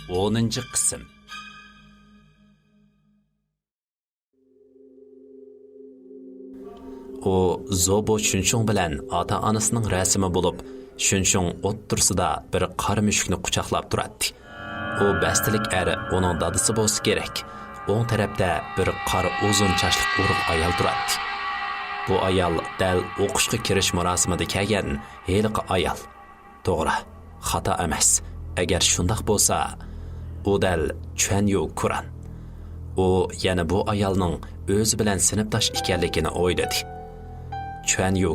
10-cı qism. O Zobo Shunshung bilan ota-onasining rasmi bo'lib, Shunshung o'ttirsida bir qora mushukni quchoqlab turadi. O bastalik eri uning dadisi bo'lsa kerak. O'ng tarafda bir qora uzun chachli urug' ayol turadi. Bu ayol dal o'qishga kirish marosimida kelgan heliqi ayol. To'g'ri, xato emas. Agar shundoq bo'lsa, u dal Chuanyu Quran. U yana bu ayolning o'zi bilan sinfdosh ekanligini o'yladi. Chuanyu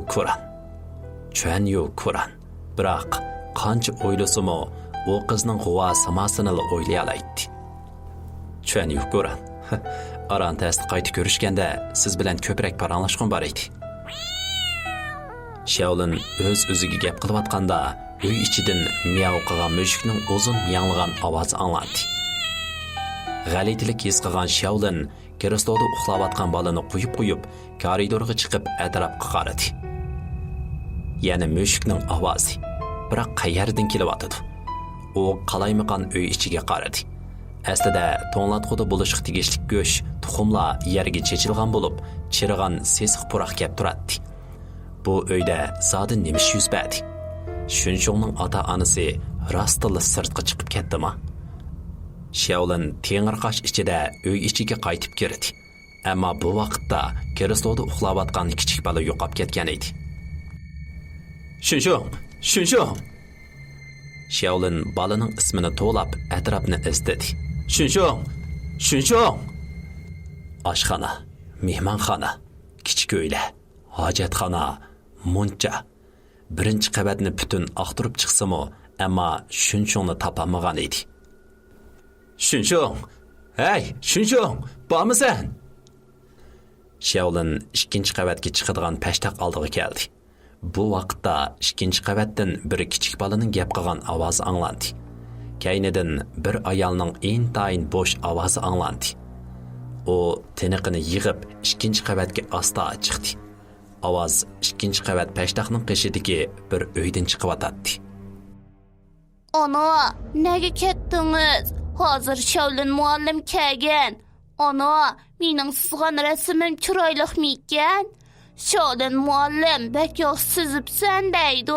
Quran. Biroq qancha o'ylasimi, u qizning g'uva samasini o'ylay oladi. Chuanyu Quran. Aran test qayta ko'rishganda siz bilan ko'proq paranglashgan bor edi. Shaolin o'z-o'ziga gap qilayotganda uy ichidan miyav qilgan mushukning uzun miyanglagan ovozi anglandi. G'alatilik his qilgan Shaolin kiristolda uxlayotgan bolani qo'yib, koridorga chiqib atrofga qaradi. Yana mushukning ovozi. Biroq qayerdan kelyapti? U qalaymiqan uy ichiga qaradi. Aslida to'nglatquda bo'lishga tegishli go'sh, tuxumlar yerga chechilgan bo'lib, chirigan sesiq puroq kelib turadi. Bu uyda zodi nima yuz berdi? Shunshungning ota-onasi rostilla sirtqa chiqib ketdimi? Shaolin tengirqash ichida uy ichiga qaytib kirdi. Ammo bu vaqtda kiristolda uxlayotgan kichik bola yo'qolib ketgan edi. Shunshung! Shaolin bolaning ismini to'lab atrofni izladi. Shunshung! Oshxona, mehmonxona, kichik uylar, hojatxona, muncha. Birinchi qavatni butun oqtirib chiqsam-u, ammo Shunshungni topolmagan edi. Shunshung! Hey, Shunshung, bormisan? Shaolin ikkinchi qavatga chiqadigan pashtoq oldiga keldi. Bu vaqtda ikkinchi qavatdan bir kichik bolaning gap qilgan ovozi anglandi. Kaynidan bir ayolning intayin bo'sh ovozi anglandi. U tiniqini yig'ib ikkinchi qavatga asta chiqdi. Ovoz ikkinchi qavat pashtoqning qishidagi bir uydan chiqib-atdi. Ana, nega ketdingiz? Hozir Shaolin muallim kelgan. Ana, mening sizgan rasmim chiroyliqmi ekan? Shaolin muallim bak yo'q sizibsan deydi.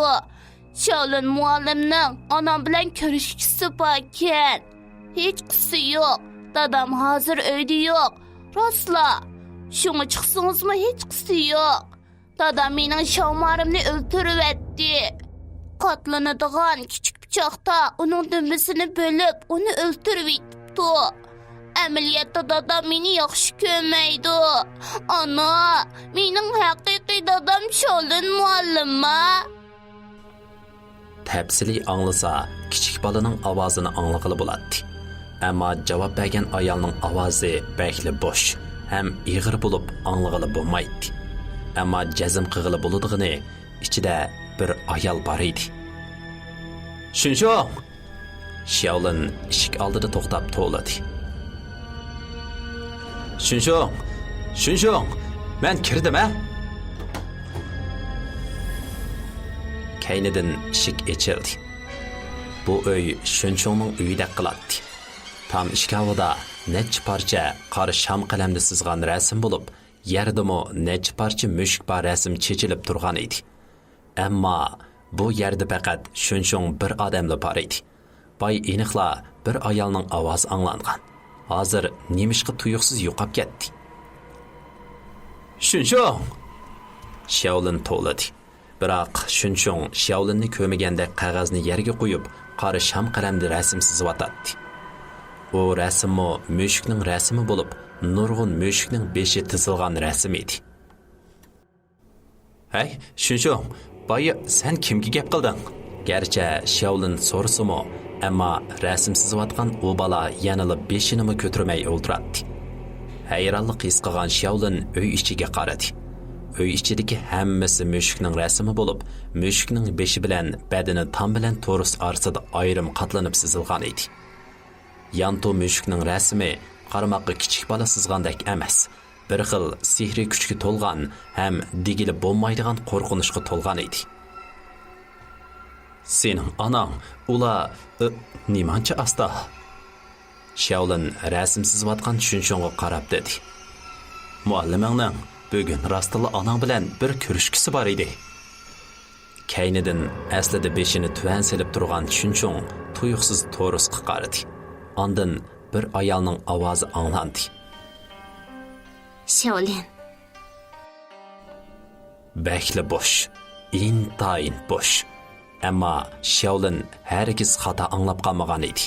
Shaolin muallimning onam bilan ko'rishgisi bor ekan. Hech qisi yo'q. Dadam hozir uyda yo'q. Rostla. Shunga chiqsingizmi hech qisi yo'q. Dadam mening shomarimni o'ltiribdi. Qatlanadigan kichik pichoqda uning dumbisini bo'lib, uni o'ltirib yetibdi. Ameliyatda dadam meni yaxshi ko'rmaydi. Ana, mening haqiqiy dadam Shaolin muallimma. Tafsili anglasa, kichik bolaning ovozini anglag'ili bo'ladi. Ammo javob bergan ayolning ovozi bakli bo'sh, ham ig'ir bo'lib anglag'ili bo'lmaydi. Ammo jazm qilg'ili bo'ladigini ichida bir ayol bor edi. Shunshung! Shaolin eshik oldida to'xtab to'ladi. Shunshung! Men kirdim-a? Kaynidan eshik ochildi. Bu uy Shunshungning uyidek qiladi. Tam ishkavida necha parcha qora sham qalamda sizgan rasm bo'lib, yerdimi necha parcha mushuk bor rasm chechilib turgan edi. Ammo bu yerda faqat Shunshung bir odamla bor edi. Boy aniqla bir ayolning ovozi anglangan. Hozir nemishqa tuyuqsiz yo'qolib ketdi. Shunshung! Shaolin to'ladi. Biroq Shunshung Shaolinni ko'maganda qog'ozni yerga qo'yib, qora sham qalamda rasm chizib-atdi. U rasmmi mushukning rasmi bo'lib, nurg'un mushukning beshi tizilgan rasm edi. Hey, Shunshung, boya sen kimga gap qilding? Garchi Shaolin so'rsimi, ammo rasm chizib-atgan u bola yanilib beshini ko'tarmay o'ltiradi. Hayronlik his qilgan Shaolin uy ichiga qaradi. Uy ichidagi hammasi mushukning rasmi bo'lib, mushukning beshi bilan badani tam bilan to'ris orasida ayrim qatlanib chizilgan edi. Yanto mushukning rasmi qarmoqqa kichik bola chizgandek emas. Bir xil sehriy kuchga to'lgan, ham digili bo'lmaydigan qo'rqinishga to'lgan edi. Sening onang, ular nimancha asta? Shaolin rasm sizayotgan Chunchungga qarab dedi. Muallimingning bugun rostilla onang bilan bir ko'rishkisi bor edi. Kaynidan aslida beshini tuvan silib turgan Chunchung tuyuqsiz to'risqa qaradi. Ondan bir ayolning ovozi anglandi. Shaolin. Bekli boş, intayin boş. Ama Shaolin herkes xata anlap qalmagan edi.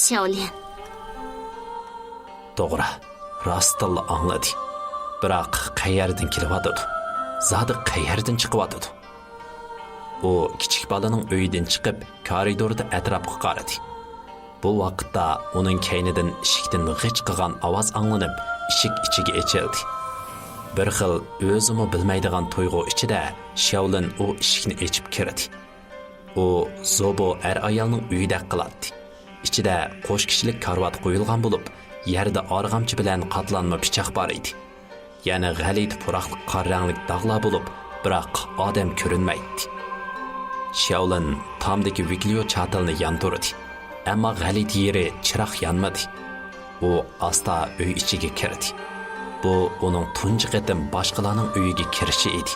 Shaolin. To'g'ri, rostilla angladi. Biroq qayerdan kelyapti? Zodi qayerdan chiqyapti? U kichik bolaning uyidan chiqib, koridorda atrofga qaradi. Bu vaqtda uning kaynidan eshikdan g'ich qilgan ovoz anglanib, eshik ichiga ochildi. Bir xil o'zimi bilmaydigan tuyg'u ichida Shaolin u eshikni ochib kirdi. U Zobo ayolning uyida qiladi. Ichida qo'sh kishilik karvat qo'yilgan bo'lib, yerda arg'amchi bilan qatlanma pichoq bor edi. Yana g'alit puraqliq qorranglik dog'lar bo'lib, biroq odam ko'rinmaydi. Shaolin tomdagi video chatilni yondirdi. Ammo g'alit yeri chiroq yonmadi. U asta uy ichiga kirdi. Bu uning tunji qatim boshqalarning uyiga kirishi edi.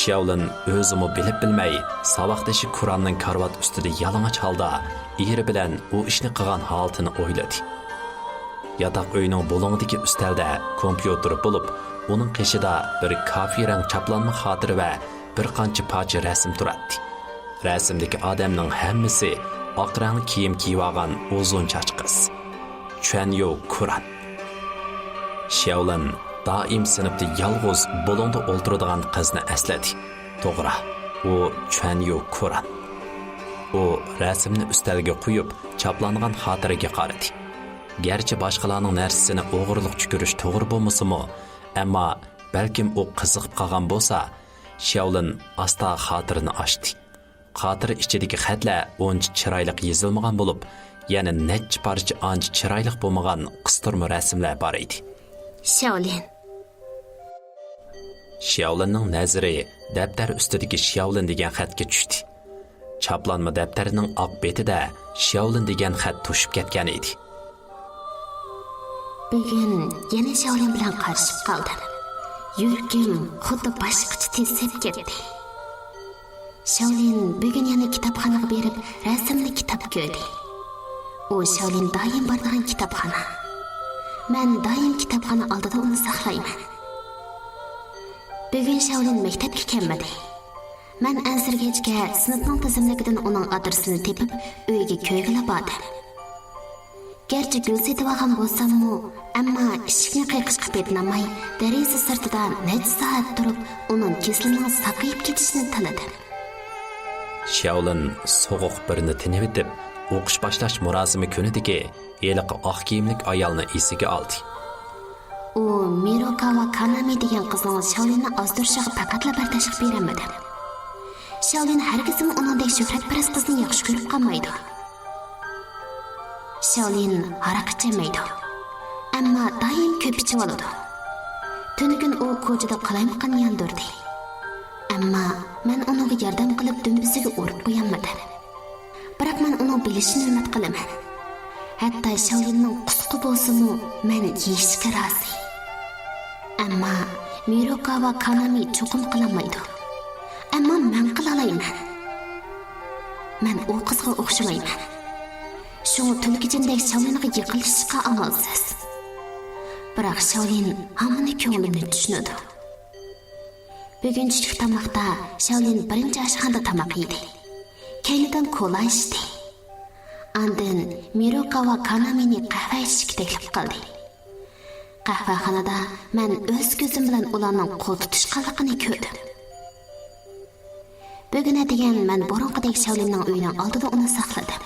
Shaolin o'zimi bilib bilmay, saboqdashi Qur'onning karvat ustida yalang'och holda eri bilan u ishni qilgan holatini o'yladi. Yotoq uyning bo'ling'idagi ustalda kompyuter bo'lib, uning qishida bir kafi rang chaplanma xotira va bir qancha parcha rasm turadi. Rasmdagi odamning hammasi oq rangli kiyim kiyib olgan uzun soch qiz. Chuanyo Qur'on. Shaolin doim sinfda yolg'iz bo'ling'da o'ltiradigan qizni esladi. To'g'ri, u Chuanyo Qur'on. U rasmni ustalga qo'yib, chaplangan xotiraga qaradi. Gerçi boshqalarning narsasini o'g'irlik chukirish to'g'ri bo'lmasa-mu, ammo balkim u qiziqib qolgan bo'lsa, Shaolin asta xotirini ochdi. Xotira ichidagi xatlar uncha chiroyli yozilmagan bo'lib, yana necha parcha ancha chiroyli bo'lmagan qistirma rasmlar bor edi. Shaolin. Shaolinning nazari daftar ustidagi Shaolin degan xatga tushdi. Chaplanma daftarining oq betida Shaolin degan xat tushib ketgan edi. Bugun yana Shaolin bilan qarshib qoldim. Yuragim xuddi boshqacha tezlab ketdi. Shaolin bugun yana kitobxonaga berib, rasmli kitob ko'rdi. U Shaolin doim boradigan kitobxona. Men doim kitobxona oldida uni saqlayman. Bugun Shaolin maktabga kelmadi. Men ansirgachga sinfning tizimligidan uning adresini tepib, uyiga ko'ygila bordim. Gerçi gül setib olgan bo'lsam-mu, ammo eshikni qiyiqishga betlamay, deraza sirtida necha soat turib, uning keslining saqayib ketishini tanidim. Shaolin so'g'uq birini tinib etib, o'qish boshlash murosimi kunidagi eliq oq kiyimlik ayolni esiga oldi. U Mirokawa Kanami degan qizning Shaolinni ozdirishiga faqatla bardosh beramadim. Shaolin hargizmi uningdek shuhratparast qizni yaxshi ko'rib qolmaydi. Shaolin aroq ichmaydi. Ammo doim ko'p ichib oladi. Tunigun u ko'chada qalaymiqan yondirdi. Ammo men unga yordam qilib dumbisiga urib qo'yamadim. Biroq men uni bilishini umid qilaman. Hatto Shaolinning qusqi bo'lsa-mu, men yeyishga rozi. Ammo Mirokawa Kanami cho'qim qilmaydi. Ammo men qila olmayman. Men u qizga o'xshamayman. Shu tulkijindek Shaolinga yiqilishga amalsiz. Biroq Shaolin hamma ko'nglimni tushunadi. Bugun tushlik tamoqda Shaolin birinchi oshxonada tamoq yedi. Kaynidan kola ichdi. Andin Mirokawa Kanamini qahva ichishga taklif qildi. Qahvaxonada men o'z ko'zim bilan ularning qo'l tutishganligini ko'rdim. Bugun degan men burunqidek Shaolinning uyining oldida uni saqladim.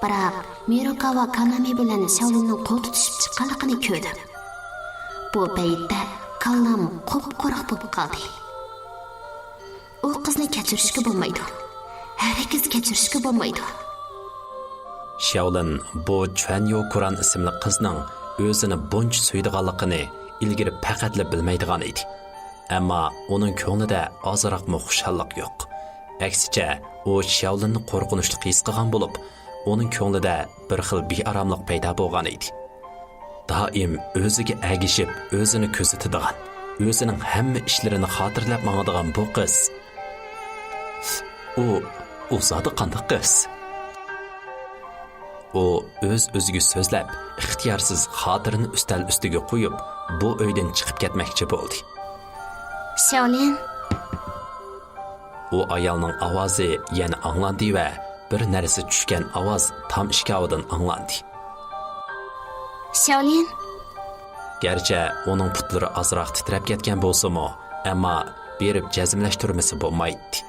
Biroq Mirokawa Kanami bilan Shaolinning qo'l tutishib chiqqanligini ko'rdim. Bu paytda kallam qop-qora bo'lib qoldi. U qizni kechirishga bo'lmaydi. Hargiz kechirishga bo'lmaydi. Shaolin bu Chuanyo Qur'on ismli qizning o'zini buncha suydiganligini ilgari faqatla bilmaydigan edi. Ammo uning ko'nglida ozroq xushallik yo'q. Aksicha, u Shaolinni qo'rqinchli his qilgan bo'lib, uning ko'nglida bir xil bearomlik paydo bo'lgan edi. Doim o'ziga agishib, o'zini ko'zitadigan, o'zining hamma ishlarini xotirlab mangadigan bu qiz. U zodi qanday qiz? U o'ziga so'zlab, ixtiyorsiz xotirini ustal ustiga qo'yib, bu uydan chiqib ketmoqchi bo'ldi. Xiaolin, U ayolning ovozi yana anglandi va bir narsa tushgan ovoz tam ishkovidan anglandi. Xiaolin, Garchi uning putlari ozroq titrab ketgan bo'lsa-mu, ammo berib jazmlashtirmasi bo'lmaydi.